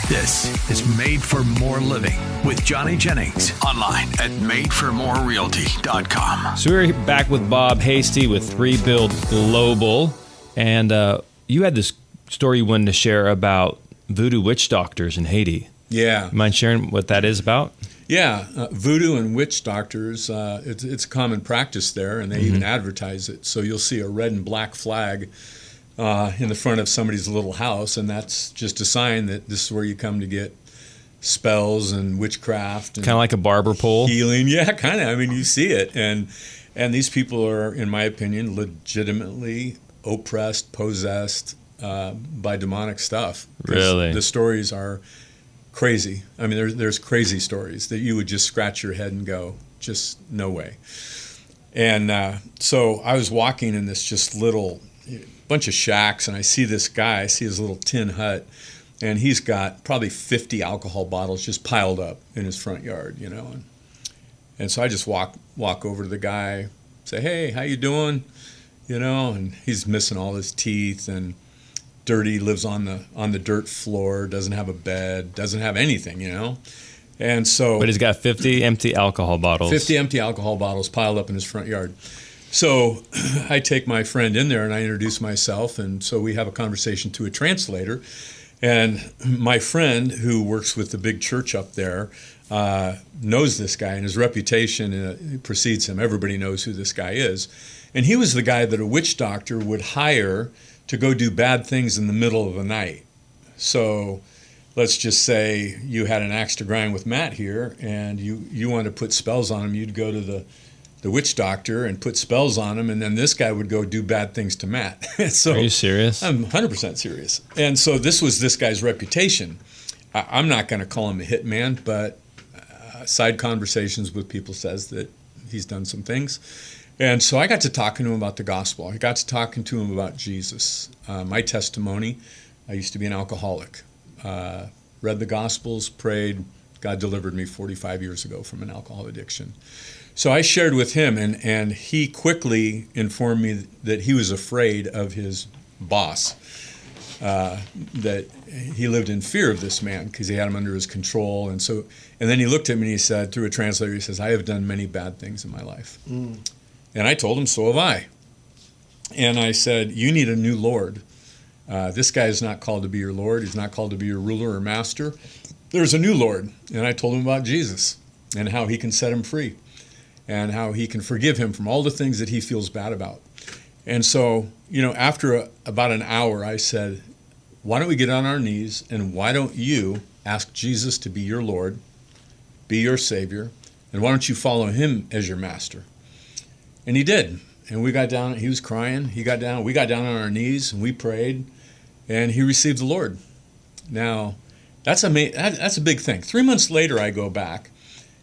This is Made for More Living with Johnny Jennings. Online at madeformorerealty.com. So we're back with Bob Hasty with Rebuild Global. And you had this story you wanted to share about voodoo witch doctors in Haiti. Yeah. You mind sharing what that is about? Yeah. Voodoo and witch doctors, it's a common practice there, and they even advertise it. So you'll see a red and black flag in the front of somebody's little house, and that's just a sign that this is where you come to get spells and witchcraft. And kind of like a barber pole? Healing. Yeah, kind of. I mean, you see it. And these people are, in my opinion, legitimately oppressed, possessed by demonic stuff. Really? The stories are crazy. I mean, there's crazy stories that you would just scratch your head and go, just no way. And so I was walking in this just little bunch of shacks, and I see this guy. I see his little tin hut, and he's got probably 50 alcohol bottles just piled up in his front yard, you know. And so I just walk over to the guy, say, "Hey, how you doing?" You know, and he's missing all his teeth and dirty, lives on the dirt floor, doesn't have a bed, doesn't have anything, you know. And so, but he's got 50 empty alcohol bottles. 50 empty alcohol bottles piled up in his front yard. So I take my friend in there and I introduce myself, and so we have a conversation to a translator. And my friend, who works with the big church up there, knows this guy, and his reputation precedes him. Everybody knows who this guy is. And he was the guy that a witch doctor would hire to go do bad things in the middle of the night. So let's just say you had an axe to grind with Matt here, and you wanted to put spells on him. You'd go to the witch doctor and put spells on him, and then this guy would go do bad things to Matt. So, are you serious? I'm 100% serious. And so this was this guy's reputation. I'm not going to call him a hitman, but side conversations with people says that he's done some things. And so I got to talking to him about the gospel. I got to talking to him about Jesus. My testimony, I used to be an alcoholic. Read the Gospels, prayed. God delivered me 45 years ago from an alcohol addiction. So I shared with him, and he quickly informed me that he was afraid of his boss, that he lived in fear of this man because he had him under his control. And then he looked at me and he said, through a translator, he says, "I have done many bad things in my life." And I told him, "So have I." And I said, "You need a new Lord. This guy is not called to be your Lord. He's not called to be your ruler or master. There's a new Lord." And I told him about Jesus and how he can set him free and how he can forgive him from all the things that he feels bad about. And so, you know, after about an hour, I said, "Why don't we get on our knees, and why don't you ask Jesus to be your Lord, be your Savior, and why don't you follow him as your master?" And he did. And we got down, he was crying, we got down on our knees, and we prayed, and he received the Lord. Now, that's a big thing. 3 months later, I go back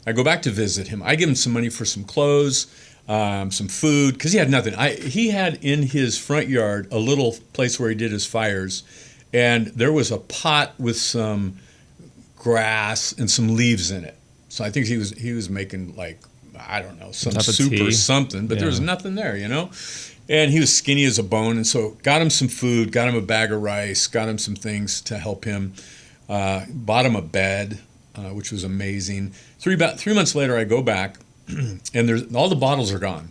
to visit him. I give him some money for some clothes, some food, because he had nothing. He had in his front yard a little place where he did his fires, and there was a pot with some grass and some leaves in it. So I think he was making, like, I don't know, some soup or something, but there was nothing there, you know? And he was skinny as a bone, and so got him some food, got him a bag of rice, got him some things to help him, bought him a bed, which was amazing. 3 months later, I go back, and all the bottles are gone.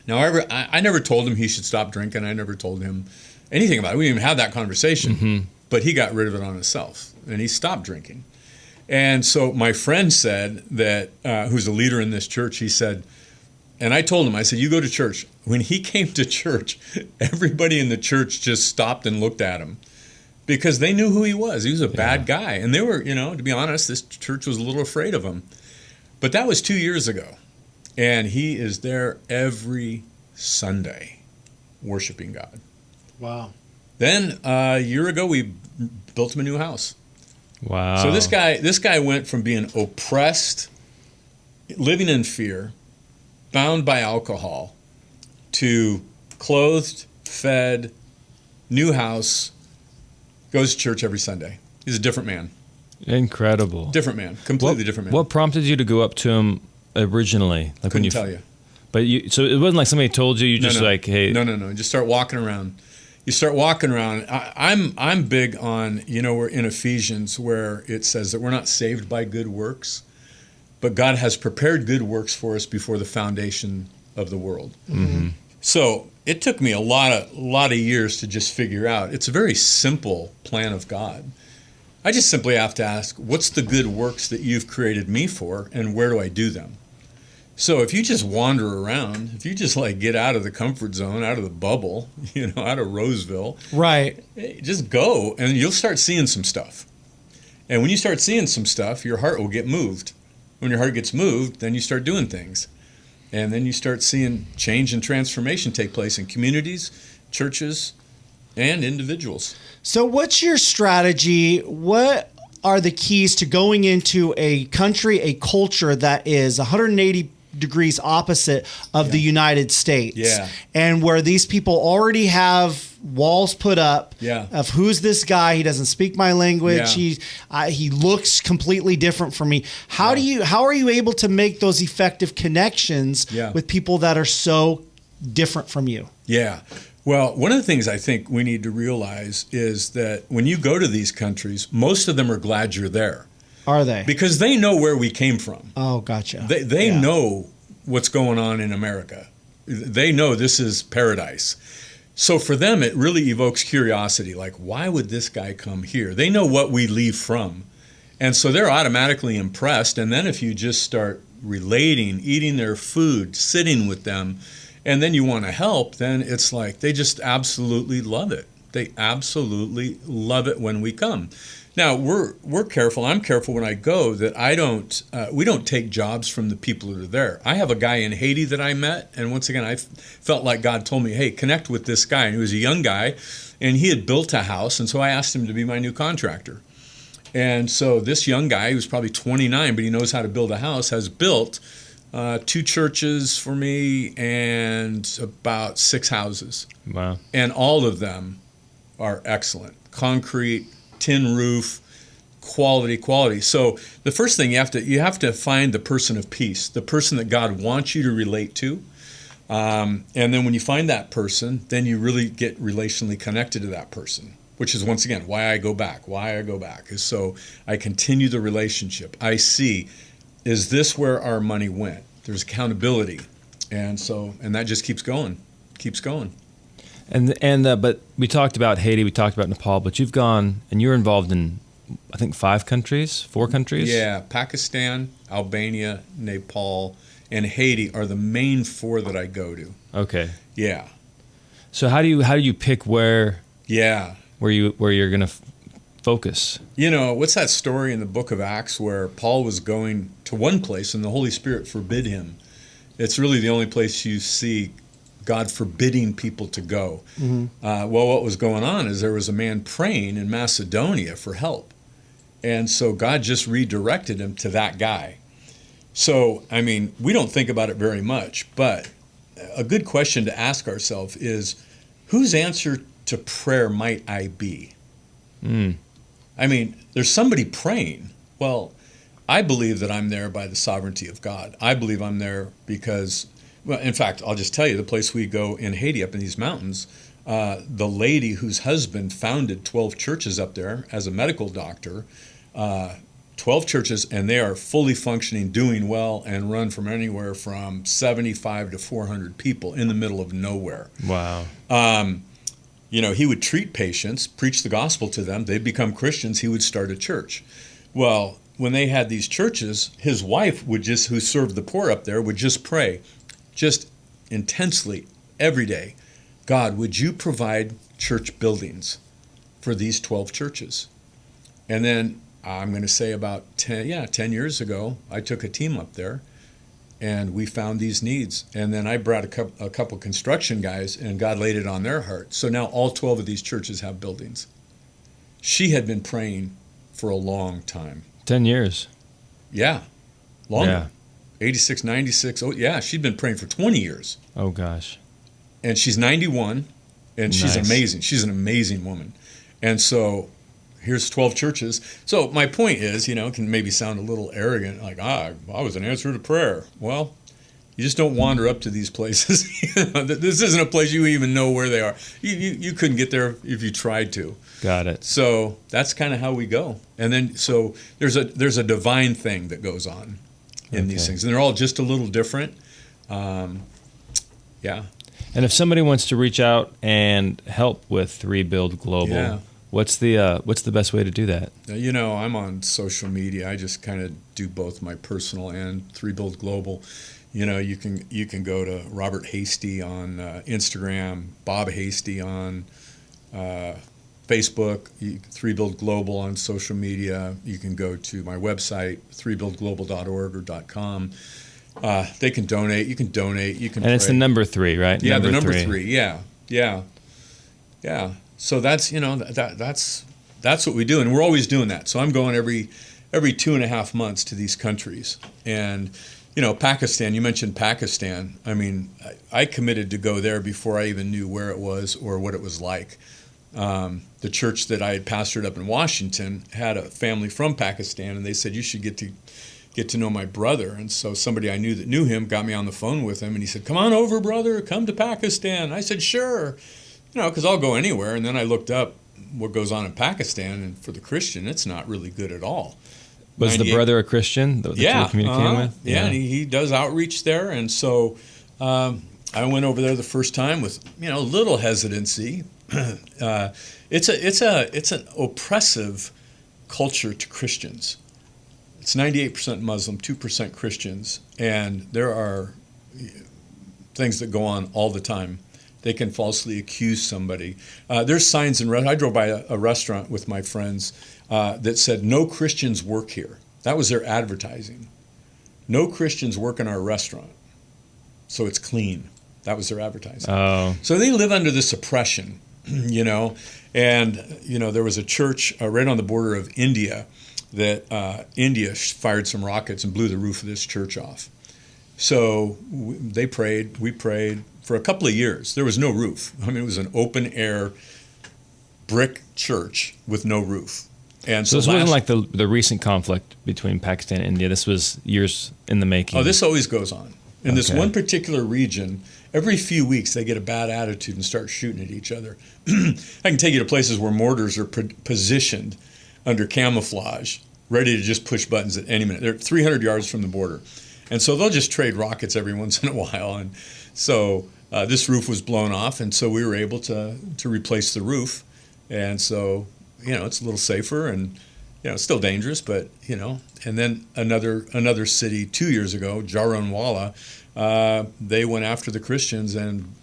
Now, I never told him he should stop drinking. I never told him anything about it. We didn't even have that conversation. But he got rid of it on himself, and he stopped drinking. And so my friend said that, who's a leader in this church, he said, and I told him, I said, "You go to church." When he came to church, everybody in the church just stopped and looked at him because they knew who he was. He was a bad guy. And they were, you know, to be honest, this church was a little afraid of him. But that was 2 years ago. And he is there every Sunday worshiping God. Wow. Then a year ago, we built him a new house. Wow. So this guy went from being oppressed, living in fear, bound by alcohol, to clothed, fed, new house, goes to church every Sunday. He's a different man. Incredible. Different man. Completely different man. What prompted you to go up to him originally? Like Couldn't tell you. But so it wasn't like somebody told you. You just like, hey. No. Just start walking around. you start walking around. I'm big on, we're in Ephesians where it says that we're not saved by good works, but God has prepared good works for us before the foundation of the world. Mm-hmm. So it took me a lot of years to just figure out. It's a very simple plan of God. I just simply have to ask, what's the good works that you've created me for, and where do I do them? So if you just wander around, if you just get out of the comfort zone, out of the bubble, out of Roseville, right? Just go, and you'll start seeing some stuff. And when you start seeing some stuff, your heart will get moved. When your heart gets moved, then you start doing things. And then you start seeing change and transformation take place in communities, churches, and individuals. So what's your strategy? What are the keys to going into a country, a culture that is 180 degrees opposite of the United States? Yeah. And where these people already have walls put up of who's this guy? He doesn't speak my language. Yeah. He looks completely different from me. How are you able to make those effective connections with people that are so different from you? Yeah. Well, one of the things I think we need to realize is that when you go to these countries, most of them are glad you're there. Are they? Because they know where we came from. Oh, gotcha. They know what's going on in America. They know this is paradise. So for them, it really evokes curiosity. Like, why would this guy come here? They know what we leave from. And so they're automatically impressed. And then if you just start relating, eating their food, sitting with them, and then you want to help, then it's like they just absolutely love it. They absolutely love it when we come. Now, we're careful. I'm careful when I go that we don't take jobs from the people that are there. I have a guy in Haiti that I met, and once again, I felt like God told me, hey, connect with this guy. And he was a young guy, and he had built a house, and so I asked him to be my new contractor. And so this young guy, who's probably 29, but he knows how to build a house, has built 2 churches for me and about 6 houses. Wow. And all of them are excellent. Concrete, tin roof, quality. So the first thing you have to find the person of peace, the person that God wants you to relate to. And then when you find that person, then you really get relationally connected to that person, which is, once again, why I go back is so I continue the relationship. I see, is this where our money went? There's accountability. And that just keeps going. But we talked about Haiti, we talked about Nepal, but you've gone and you're involved in, I think, 4 countries? Yeah, Pakistan, Albania, Nepal, and Haiti are the main 4 that I go to. Okay. Yeah. So how do you pick where you're going to focus? What's that story in the book of Acts where Paul was going to one place and the Holy Spirit forbid him? It's really the only place you see God forbidding people to go. Mm-hmm. Well, what was going on is there was a man praying in Macedonia for help. And so God just redirected him to that guy. So, we don't think about it very much, but a good question to ask ourselves is, whose answer to prayer might I be? There's somebody praying. Well, I believe that I'm there by the sovereignty of God. I believe I'm there because, well, in fact, I'll just tell you, the place we go in Haiti, up in these mountains, the lady whose husband founded 12 churches up there as a medical doctor, 12 churches, and they are fully functioning, doing well, and run from anywhere from 75 to 400 people in the middle of nowhere. Wow. He would treat patients, preach the gospel to them. They'd become Christians. He would start a church. Well, when they had these churches, his wife who served the poor up there, would just pray, just intensely every day. God, would you provide church buildings for these 12 churches? And then I'm going to say about 10 years ago, I took a team up there and we found these needs. And then I brought a couple construction guys and God laid it on their heart. So now all 12 of these churches have buildings. She had been praying for a long time. 10 years. Yeah. Longer. Yeah. 86, 96. Oh, yeah. She'd been praying for 20 years. Oh, gosh. And she's 91, and she's amazing. She's an amazing woman. And so here's 12 churches. So my point is, it can maybe sound a little arrogant, like, I was an answer to prayer. Well, You just don't wander up to these places. This isn't a place you even know where they are. You couldn't get there if you tried to. Got it. So that's kind of how we go. And then so there's a divine thing that goes on in these things, and they're all just a little different. Yeah. And if somebody wants to reach out and help with Rebuild Global, what's the best way to do that? You know, I'm on social media. I just kind of do both my personal and Rebuild Global. You know, you can go to Robert Hasty on Instagram, Bob Hasty on Facebook, Rebuild Global on social media. You can go to my website, rebuildglobal.org or .com. They can donate. You can donate. You can. And it's the number 3, right? Yeah, the number 3. Yeah. So that's that's what we do, and we're always doing that. So I'm going every 2.5 months to these countries, and you know, Pakistan. You mentioned Pakistan. I mean, I committed to go there before I even knew where it was or what it was like. The church that I had pastored up in Washington had a family from Pakistan, and they said you should get to know my brother. And so somebody I knew that knew him got me on the phone with him, and he said, "Come on over, brother, come to Pakistan." I said, "Sure," you know, because I'll go anywhere. And then I looked up what goes on in Pakistan, and for the Christian, it's not really good at all. Was the brother a Christian that you were communicating with? Yeah, and he does outreach there. And so I went over there the first time with, you know, a little hesitancy. It's an oppressive culture to Christians. It's 98% Muslim, 2% Christians, and there are things that go on all the time. They can falsely accuse somebody. There's signs in I drove by a restaurant with my friends that said, "No Christians work here." That was their advertising. No Christians work in our restaurant, so it's clean. That was their advertising. Oh. So they live under this oppression, you know. And, you know, there was a church right on the border of India that India fired some rockets and blew the roof of this church off. So they prayed, we prayed for a couple of years. There was no roof. I mean, it was an open air brick church with no roof. And so this wasn't like the recent conflict between Pakistan and India. This was years in the making. Oh, this always goes on. In this one particular region, every few weeks they get a bad attitude and start shooting at each other. I can take you to places where mortars are positioned under camouflage, ready to just push buttons at any minute. They're 300 yards from the border. And so they'll just trade rockets every once in a while. And so this roof was blown off, and so we were able to replace the roof. And so, you know, it's a little safer, and, you know, it's still dangerous, but, you know. And then another city 2 years ago, Jaranwala, they went after the Christians and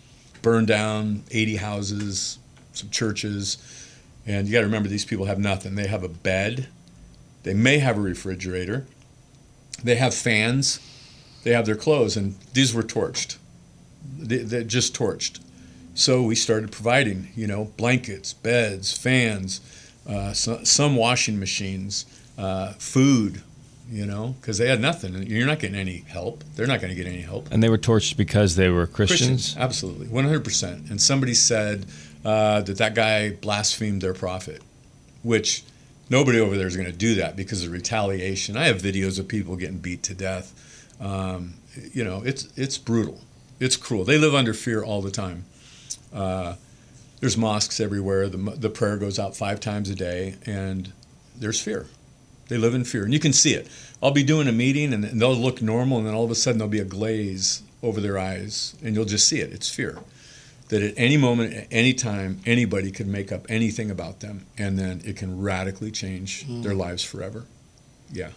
burned down 80 houses, some churches. And you got to remember, these people have nothing. They have a bed. They may have a refrigerator. They have fans. They have their clothes, and these were torched. They're just torched. So we started providing, you know, blankets, beds, fans, some washing machines, food, you know, because they had nothing. You're not getting any help. They're not going to get any help. And they were torched because they were Christians? Absolutely, 100%. And somebody said that guy blasphemed their prophet, which nobody over there is going to do that because of retaliation. I have videos of people getting beat to death. You know, it's brutal. It's cruel. They live under fear all the time. There's mosques everywhere. The prayer goes out 5 times a day, and there's fear. They live in fear, and you can see it. I'll be doing a meeting, and they'll look normal, and then all of a sudden there'll be a glaze over their eyes, and you'll just see it. It's fear. That at any moment, at any time, anybody could make up anything about them, and then it can radically change their lives forever. Yeah.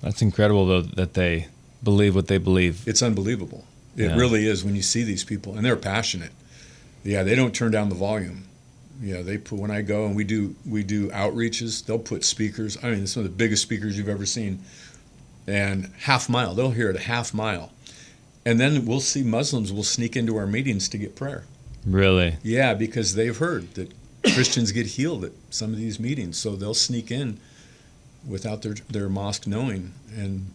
That's incredible, though, that they believe what they believe. It's unbelievable. It really is when you see these people, and they're passionate. Yeah, they don't turn down the volume. Yeah, they put, when I go and we do outreaches, they'll put speakers. I mean, some of the biggest speakers you've ever seen. And half mile, they'll hear it a half mile. And then we'll see Muslims will sneak into our meetings to get prayer. Really? Yeah, because they've heard that Christians get healed at some of these meetings. So they'll sneak in without their mosque knowing. And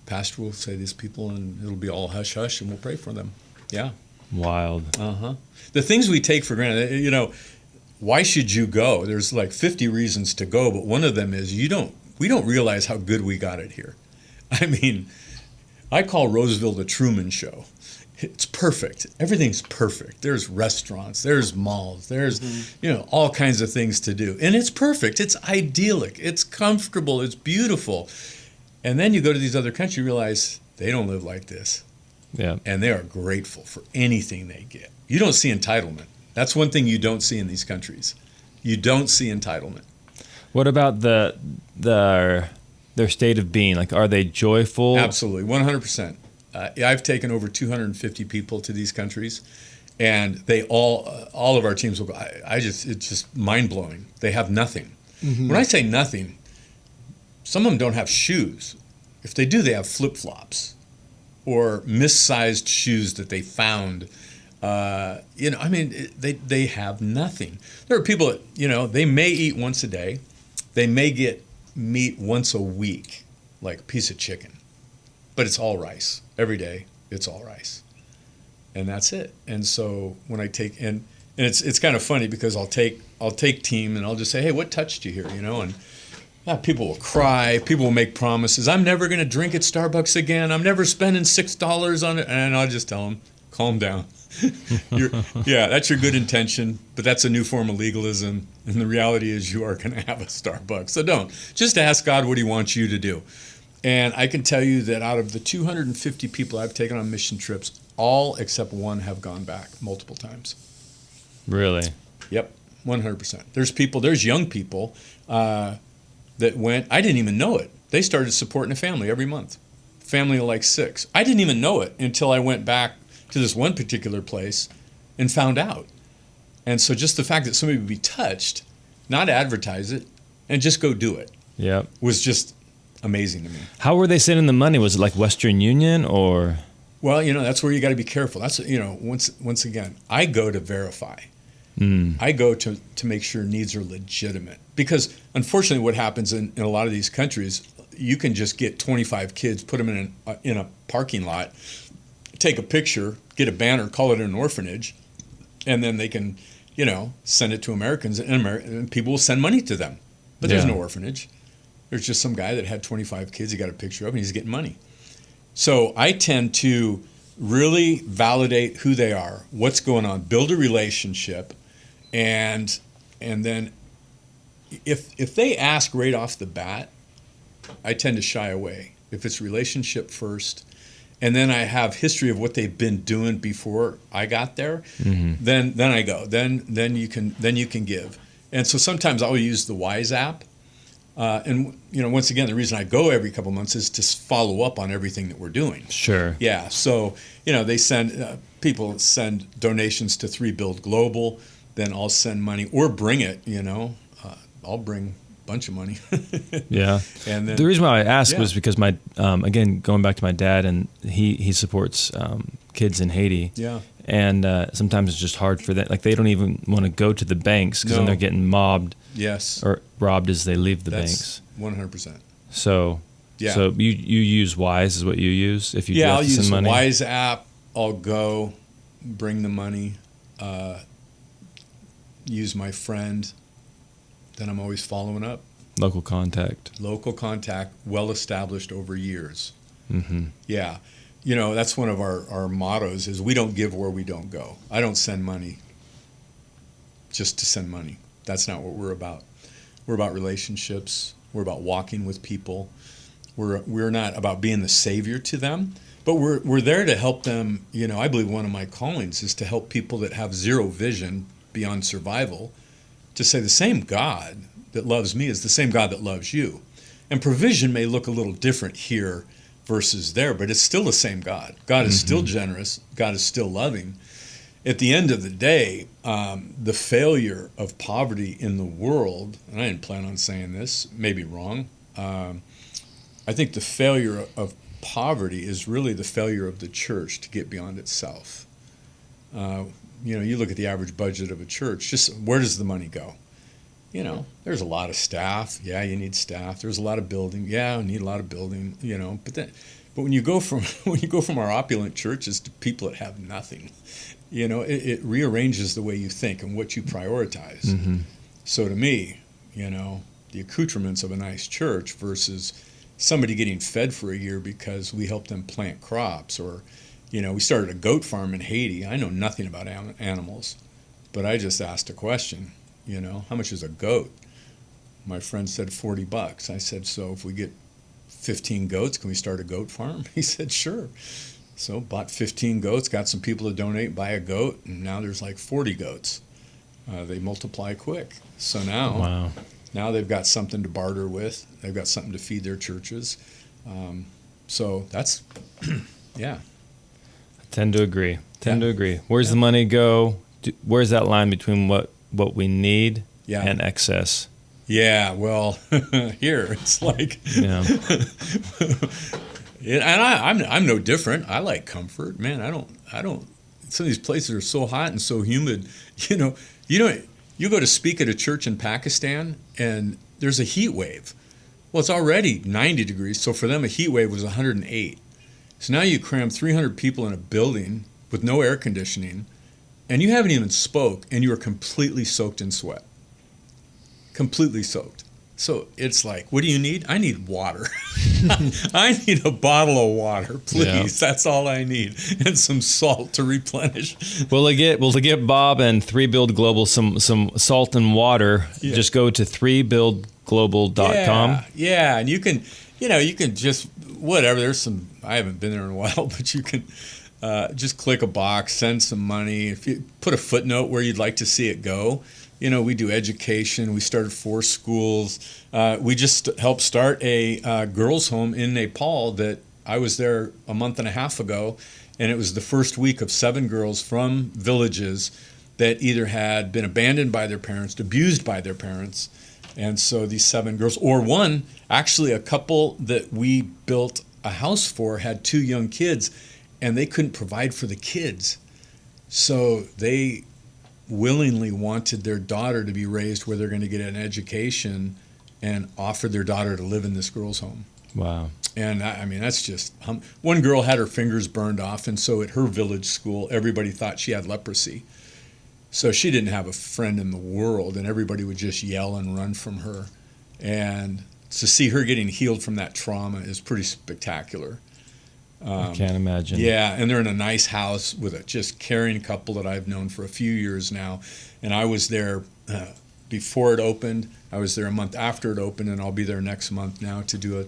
pastor will say these people, and it'll be all hush hush, and we'll pray for them. Yeah. Wild. The things we take for granted, you know, why should you go? There's like 50 reasons to go, but one of them is we don't realize how good we got it here. I mean, I call Roseville the Truman Show. It's perfect. Everything's perfect. There's restaurants, there's malls, there's all kinds of things to do. And it's perfect. It's idyllic. It's comfortable. It's beautiful. And then you go to these other countries, you realize they don't live like this. Yeah. And they are grateful for anything they get. You don't see entitlement. That's one thing you don't see in these countries. You don't see entitlement. What about their state of being? Like, are they joyful? Absolutely, 100%. I've taken over 250 people to these countries, and they all of our teams will go. It's just mind blowing. They have nothing. Mm-hmm. When I say nothing, some of them don't have shoes. If they do, they have flip flops or missized shoes that they found. They have nothing. There are people that, they may eat once a day. They may get meat once a week, like a piece of chicken, but it's all rice. Every day, it's all rice. And that's it. And so when I take, and it's kind of funny because I'll take team and I'll just say, hey, what touched you here, and people will cry. People will make promises. I'm never going to drink at Starbucks again. I'm never spending $6 on it. And I'll just tell them, calm down. That's your good intention, but that's a new form of legalism. And the reality is you are going to have a Starbucks. So don't. Just ask God what he wants you to do. And I can tell you that out of the 250 people I've taken on mission trips, all except one have gone back multiple times. Really? Yep, 100%. There's young people that went, I didn't even know it. They started supporting a family every month. Family of like 6. I didn't even know it until I went back to this one particular place and found out. And so just the fact that somebody would be touched, not advertise it, and just go do it, was just amazing to me. How were they sending the money? Was it like Western Union or? Well, that's where you got to be careful. That's, once again, I go to verify. I go to make sure needs are legitimate. Because unfortunately what happens in a lot of these countries, you can just get 25 kids, put them in a parking lot, take a picture, get a banner, call it an orphanage, and then they can, send it to Americans, and people will send money to them. But there's no orphanage. There's just some guy that had 25 kids he got a picture of, and he's getting money. So I tend to really validate who they are, what's going on, build a relationship, and then if they ask right off the bat, I tend to shy away. If it's relationship first, and then I have history of what they've been doing before I got there, then I go. Then you can give. And so sometimes I'll use the Wise app. And once again, the reason I go every couple months is to follow up on everything that we're doing. Sure. Yeah. So they send people send donations to 3 Build Global. Then I'll send money or bring it. I'll bring a bunch of money. Yeah. And then, the reason why I asked was because my again going back to my dad, and he supports kids in Haiti. Yeah. And sometimes it's just hard for them. Like they don't even want to go to the banks because then they're getting mobbed. Yes. Or robbed as they leave the That's banks. 100%. So you use Wise is what you use if you I'll have to send use the money? Wise app. I'll go bring the money. Use my friend. Then I'm always following up. Local contact, well established over years. Mm-hmm. Yeah. That's one of our mottos is we don't give where we don't go. I don't send money just to send money. That's not what we're about. We're about relationships. We're about walking with people. We're not about being the savior to them, but we're there to help them. I believe one of my callings is to help people that have zero vision beyond survival to say the same God that loves me is the same God that loves you. And provision may look a little different here versus there, but it's still the same God. God is still generous. God is still loving. At the end of the day, the failure of poverty in the world, and I didn't plan on saying this, maybe wrong, I think the failure of poverty is really the failure of the church to get beyond itself. You look at the average budget of a church, just where does the money go? There's a lot of staff. Yeah, you need staff. There's a lot of building. Yeah, we need a lot of building. But when you go from our opulent churches to people that have nothing, it rearranges the way you think and what you prioritize. Mm-hmm. So to me, the accoutrements of a nice church versus somebody getting fed for a year because we helped them plant crops, or, we started a goat farm in Haiti. I know nothing about animals, but I just asked a question, how much is a goat? My friend said $40. I said, so if we get 15 goats, can we start a goat farm? He said, sure. So bought 15 goats, got some people to donate, buy a goat, and now there's like 40 goats. They multiply quick. So now they've got something to barter with. They've got something to feed their churches. So that's, yeah. I tend to agree. Where's the money go? Where's that line between what we need and excess? Yeah, well, here it's like, and I'm no different. I like comfort, man. I don't. Some of these places are so hot and so humid. You go to speak at a church in Pakistan, and there's a heat wave. Well, it's already 90 degrees, so for them a heat wave was 108. So now you cram 300 people in a building with no air conditioning, and you haven't even spoke, and you are completely soaked in sweat. Completely soaked. So it's like, what do you need? I need water. I need a bottle of water, please. Yeah. That's all I need, and some salt to replenish. Well, to get Bob and 3Build Global some salt and water, just go to 3buildglobal.com. Yeah, and you can just whatever. There's some. I haven't been there in a while, but you can just click a box, send some money. If you put a footnote where you'd like to see it go. We do education. We started 4 schools. We just helped start a girls' home in Nepal that I was there a month and a half ago, and it was the first week of 7 girls from villages that either had been abandoned by their parents, abused by their parents, and so these 7 girls, or one, actually a couple that we built a house for had 2 young kids, and they couldn't provide for the kids, so they willingly wanted their daughter to be raised where they're going to get an education, and offered their daughter to live in this girls' home. Wow. And that's just, one girl had her fingers burned off, and so at her village school, everybody thought she had leprosy. So she didn't have a friend in the world, and everybody would just yell and run from her. And to see her getting healed from that trauma is pretty spectacular. I can't imagine. Yeah, and they're in a nice house with a just caring couple that I've known for a few years now. And I was there before it opened. I was there a month after it opened, and I'll be there next month now to do a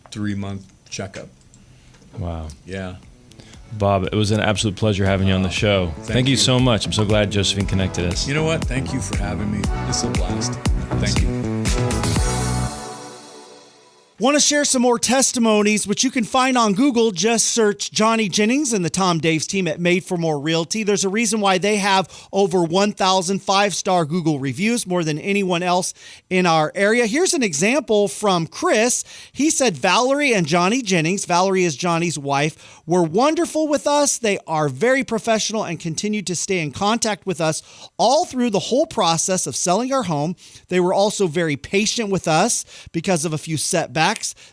3-month checkup. Wow. Yeah. Bob, it was an absolute pleasure having you on the show. Thank you so much. I'm so glad Josephine connected us. You know what? Thank you for having me. It's a blast. Thank you. Want to share some more testimonies, which you can find on Google. Just search Johnny Jennings and the Tom Daves team at Made for More Realty. There's a reason why they have over 1,000 5-star Google reviews, more than anyone else in our area. Here's an example from Chris. He said, Valerie and Johnny Jennings, Valerie is Johnny's wife, were wonderful with us. They are very professional and continue to stay in contact with us all through the whole process of selling our home. They were also very patient with us because of a few setbacks.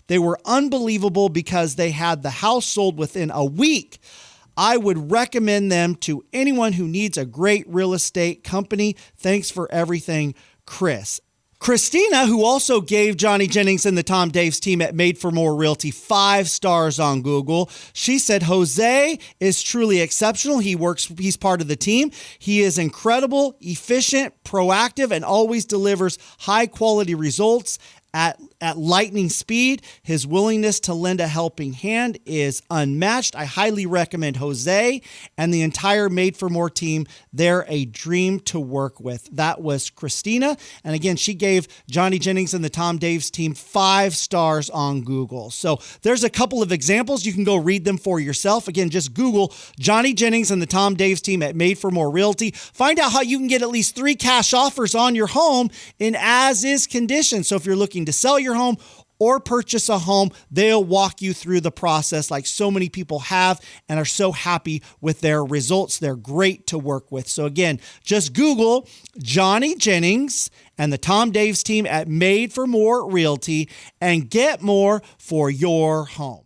They were unbelievable because they had the house sold within a week. I would recommend them to anyone who needs a great real estate company. Thanks for everything, Chris. Christina, who also gave Johnny Jennings and the Tom Daves team at Made for More Realty 5 stars on Google. She said, Jose is truly exceptional. He's part of the team. He is incredible, efficient, proactive, and always delivers high quality results at lightning speed. His willingness to lend a helping hand is unmatched. I highly recommend Jose and the entire Made for More team. They're a dream to work with. That was Christina. And again, she gave Johnny Jennings and the Tom Daves team 5 stars on Google. So there's a couple of examples. You can go read them for yourself. Again, just Google Johnny Jennings and the Tom Daves team at Made for More Realty. Find out how you can get at least 3 cash offers on your home in as-is condition. So if you're looking to sell your home or purchase a home, they'll walk you through the process like so many people have and are so happy with their results. They're great to work with. So again, just Google Johnny Jennings and the Tom Daves team at Made for More Realty and get more for your home.